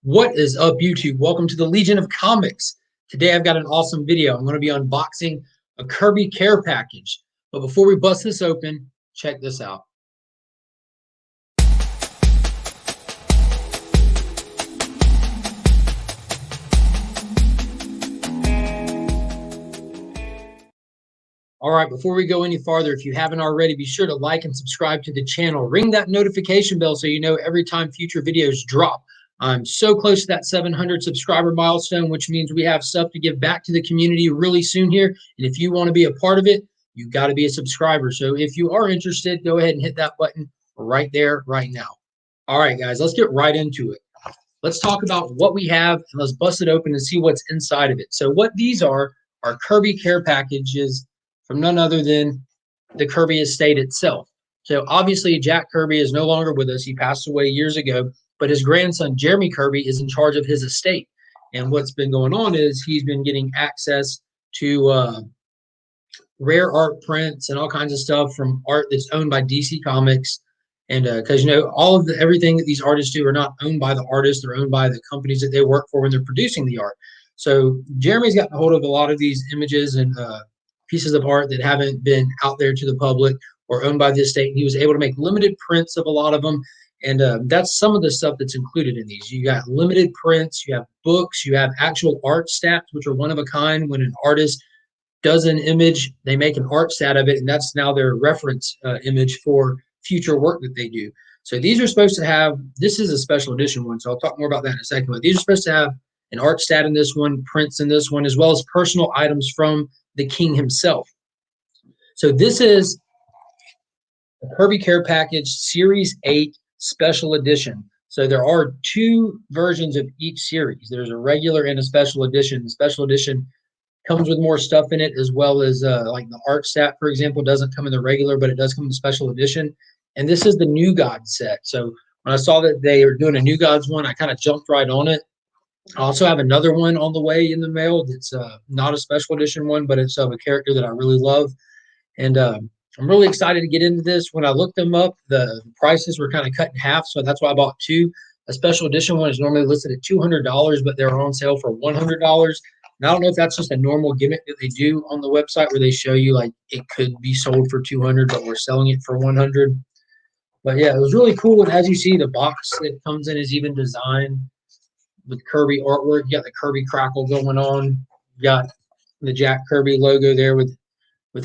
What is up, YouTube? Welcome to the Legion of Comics. Today I've got an awesome video. I'm going to be unboxing a Kirby care package. But before we bust this open, check this out. All right, before we go any farther, if you haven't already, be sure to like and subscribe to the channel. Ring that notification bell so you know every time future videos drop. I'm so close to that 700 subscriber milestone, which means we have stuff to give back to the community really soon here. And if you want to be a part of it, you've got to be a subscriber. So if you are interested, go ahead and hit that button right there, right now. All right, guys, let's get right into it. Let's talk about what we have and let's bust it open and see what's inside of it. So what these are Kirby care packages from none other than the Kirby estate itself. So obviously Jack Kirby is no longer with us. He passed away years ago, but his grandson Jeremy Kirby is in charge of his estate. And what's been going on is he's been getting access to rare art prints and all kinds of stuff from art that's owned by DC Comics. And because all of everything that these artists do are not owned by the artists, they're owned by the companies that they work for when they're producing the art. So Jeremy's gotten hold of a lot of these images and pieces of art that haven't been out there to the public or owned by the estate. And he was able to make limited prints of a lot of them. And that's some of the stuff that's included in these. You got limited prints, you have books, you have actual art stats, which are one of a kind. When an artist does an image, they make an art stat of it, and that's now their reference image for future work that they do. So these are supposed to have, this is a special edition one, so I'll talk more about that in a second, but these are supposed to have an art stat in this one, prints in this one, as well as personal items from the king himself. So this is the Kirby Care Package Series 8 Special Edition. So there are two versions of each series. There's a regular and a special edition. The special edition comes with more stuff in it, as well as like the art stat, for example, doesn't come in the regular, but it does come in the special edition. And this is the New Gods set. So when I saw that they are doing a New Gods one, I kind of jumped right on it. I also have another one on the way in the mail that's not a special edition one, but it's of a character that I really love. And I'm really excited to get into this. When I looked them up, the prices were kind of cut in half, so that's why I bought two. A special edition one is normally listed at $200, but they're on sale for $100. And I don't know if that's just a normal gimmick that they do on the website where they show you like it could be sold for 200, but we're selling it for 100. But yeah, it was really cool. And as you see, the box that comes in is even designed with Kirby artwork. You got the Kirby crackle going on. You got the Jack Kirby logo there with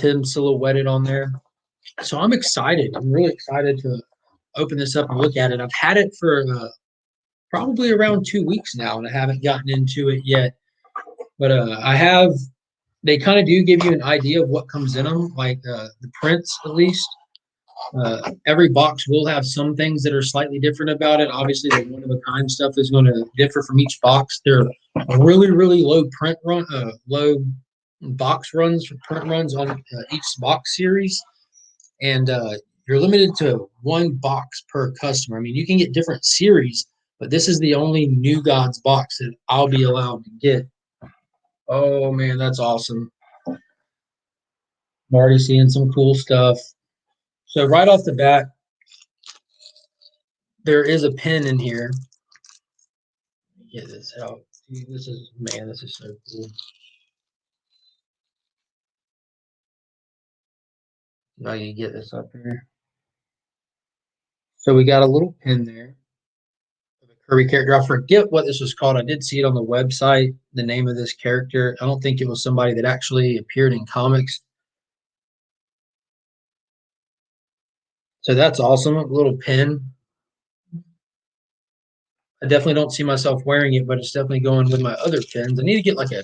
him silhouetted on there. So I'm excited. I'm really excited to open this up and look at it. I've had it for probably around 2 weeks now, and I haven't gotten into it yet. But I have. They kind of do give you an idea of what comes in them, like the prints at least. Every box will have some things that are slightly different about it. Obviously, the one-of-a-kind stuff is going to differ from each box. They're really, really low print run, low box runs, print runs on each box series. And you're limited to one box per customer. I mean, you can get different series, but this is the only New Gods box that I'll be allowed to get. Oh, man, that's awesome. I'm already seeing some cool stuff. So right off the bat, there is a pen in here. Get this out. This is, man, this is so cool. Now you get this up here. So we got a little pen there. The Kirby character. I forget what this was called. I did see it on the website, the name of this character. I don't think it was somebody that actually appeared in comics. So that's awesome. A little pen. I definitely don't see myself wearing it, but it's definitely going with my other pens. I need to get like a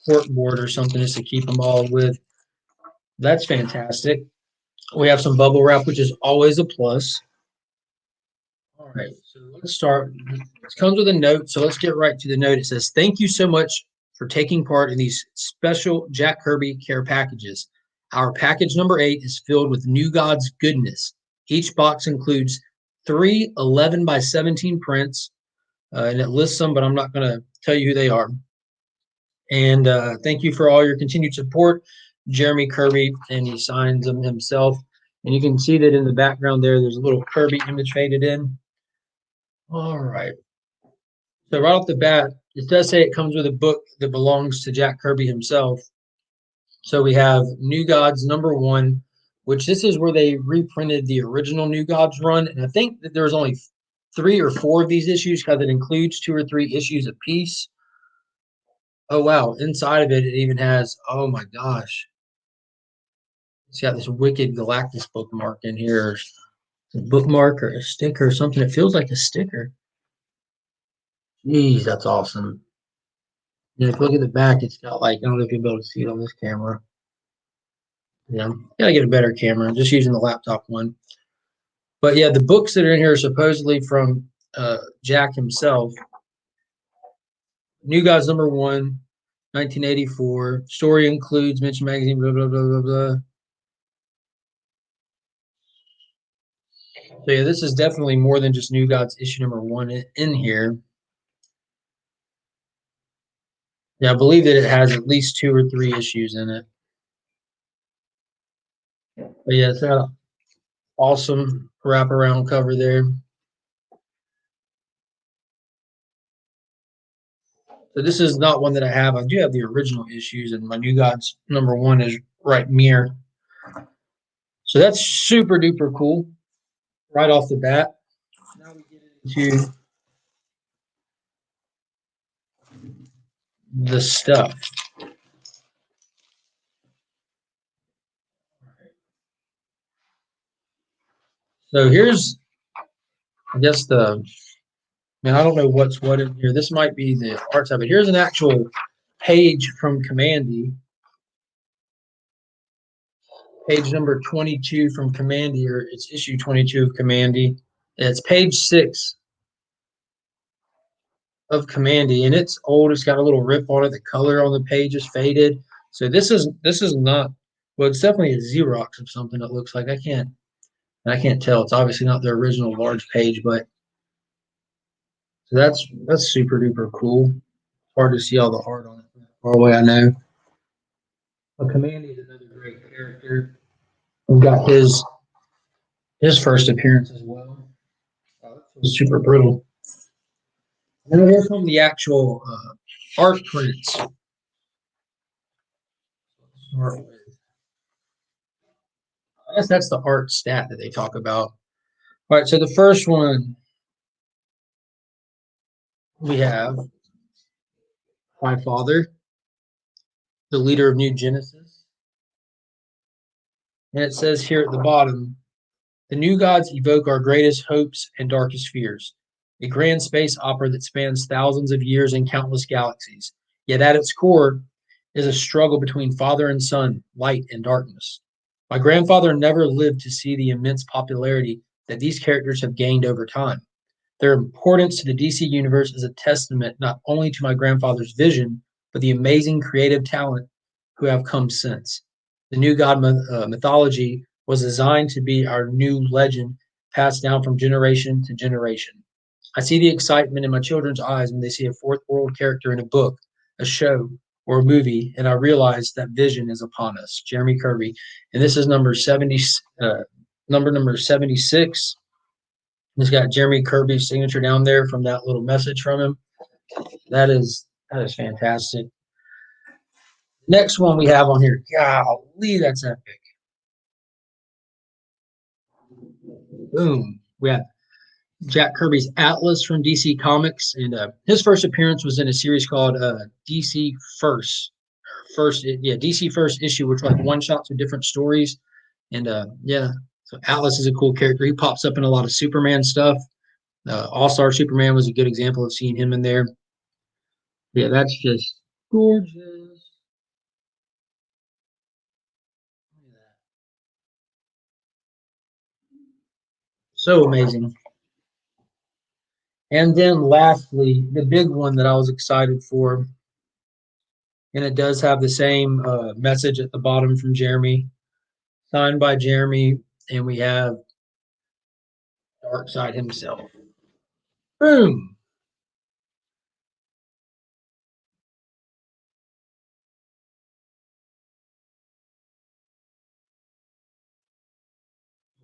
cork board or something just to keep them all with. That's fantastic. We have some bubble wrap, which is always a plus. All right, so let's start. It comes with a note, so let's get right to the note. It says, "Thank you so much for taking part in these special Jack Kirby care packages. Our package number 8 is filled with New Gods goodness. Each box includes 3 11 by 17 prints, and it lists them, but I'm not going to tell you who they are. And thank you for all your continued support, Jeremy Kirby," and he signs them himself. And you can see that in the background there, there's a little Kirby image faded in. All right. So right off the bat, it does say it comes with a book that belongs to Jack Kirby himself. So we have New Gods #1, which this is where they reprinted the original New Gods run. And I think that there's only 3 or 4 of these issues because it includes 2 or 3 issues apiece. Oh, wow. Inside of it, it even has, oh my gosh. It's got this wicked Galactus bookmark in here. It's a bookmark or a sticker or something. It feels like a sticker. Jeez, that's awesome. And if you look at the back, it's got like, I don't know if you'll be able to see it on this camera. Yeah, gotta get a better camera. I'm just using the laptop one. But yeah, the books that are in here are supposedly from Jack himself. New Gods #1, 1984. Story includes Mention Magazine, blah, blah, blah, blah, blah. So yeah, this is definitely more than just New Gods issue #1 in here. Yeah, I believe that it has at least 2 or 3 issues in it. But yeah, it's got an awesome wraparound cover there. So this is not one that I have. I do have the original issues, and my New Gods #1 is right near. So that's super duper cool right off the bat. Now we get into the stuff. So here's, I guess man, I don't know what's what in here. This might be the art side, but here's an actual page from Commandy. Page number 22 from Commandy, or it's issue 22 of Commandy. It's page 6 of Commandy, and it's old. It's got a little rip on it. The color on the page is faded. So this is not, well, it's definitely a Xerox of something. It looks like I can't tell. It's obviously not the original large page, but so that's super duper cool. Hard to see all the art on it from far away, I know. But Commandy is another great character. We've got his first appearance as well. It's super brutal. And then here's some of the actual art prints. I guess that's the art stat that they talk about. All right, so the first one we have my father, the leader of New Genesis. And it says here at the bottom, the new gods evoke our greatest hopes and darkest fears. A grand space opera that spans thousands of years and countless galaxies. Yet at its core is a struggle between father and son, light and darkness. My grandfather never lived to see the immense popularity that these characters have gained over time. Their importance to the DC universe is a testament not only to my grandfather's vision, but the amazing creative talent who have come since. The new god mythology was designed to be our new legend passed down from generation to generation. I see the excitement in my children's eyes when they see a fourth world character in a book, a show, or a movie, and I realize that vision is upon us. Jeremy Kirby, and this is number 70, number 76. It's got Jeremy Kirby's signature down there from that little message from him. That is fantastic. Next one we have on here, golly, that's epic. Boom. We have Jack Kirby's Atlas from DC Comics, and his first appearance was in a series called DC First. DC First issue, which like one shots with different stories, and yeah, so Atlas is a cool character. He pops up in a lot of Superman stuff. All-Star Superman was a good example of seeing him in there. Yeah, that's just gorgeous. So amazing. And then lastly, the big one that I was excited for, and it does have the same message at the bottom from Jeremy, signed by Jeremy, and we have Darkseid himself. Boom.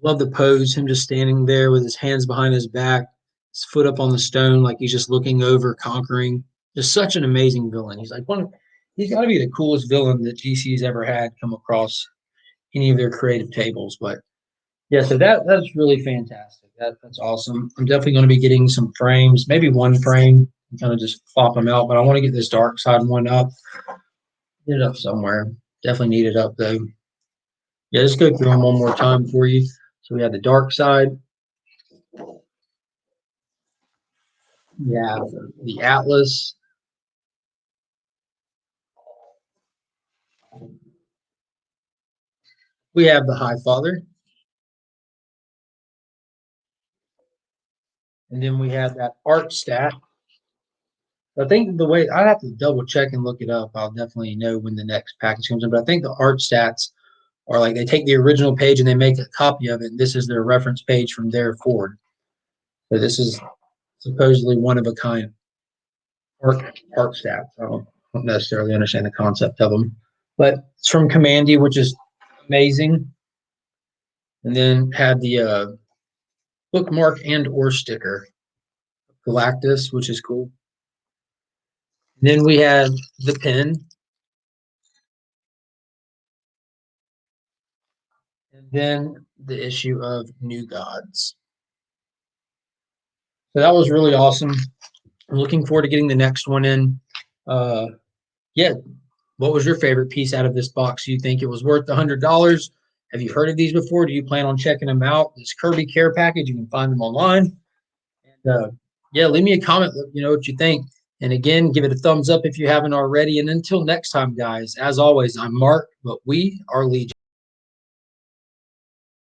Love the pose, him just standing there with his hands behind his back. his foot up on the stone, like he's just looking over, conquering. Just such an amazing villain. He's like he's got to be the coolest villain that GC's ever had come across any of their creative tables. But yeah, so that's really fantastic. That's awesome. I'm definitely going to be getting some frames, maybe one frame, and kind of just flop them out. But I want to get this dark side one up. Get it up somewhere. Definitely need it up though. Yeah, let's go through them one more time for you. So we have the dark side. We have the Atlas. We have the High Father. And then we have that art stat. I think the way I'd have to double check and look it up. I'll definitely know when the next package comes in. But I think the art stats are like they take the original page and they make a copy of it. And this is their reference page from there forward. So this is supposedly one of a kind art stats. I don't necessarily understand the concept of them, but it's from Commandy, which is amazing. And then had the bookmark and or sticker Galactus, which is cool. And then we had the pen. And then the issue of New Gods. So that was really awesome. I'm looking forward to getting the next one in. Yeah, what was your favorite piece out of this box? Do you think it was worth the $100? Have you heard of these before? Do you plan on checking them out? This Kirby Care Package, you can find them online. And yeah, leave me a comment. Let me know what you think. And again, give it a thumbs up if you haven't already. And until next time, guys, as always, I'm Mark, but we are Legion.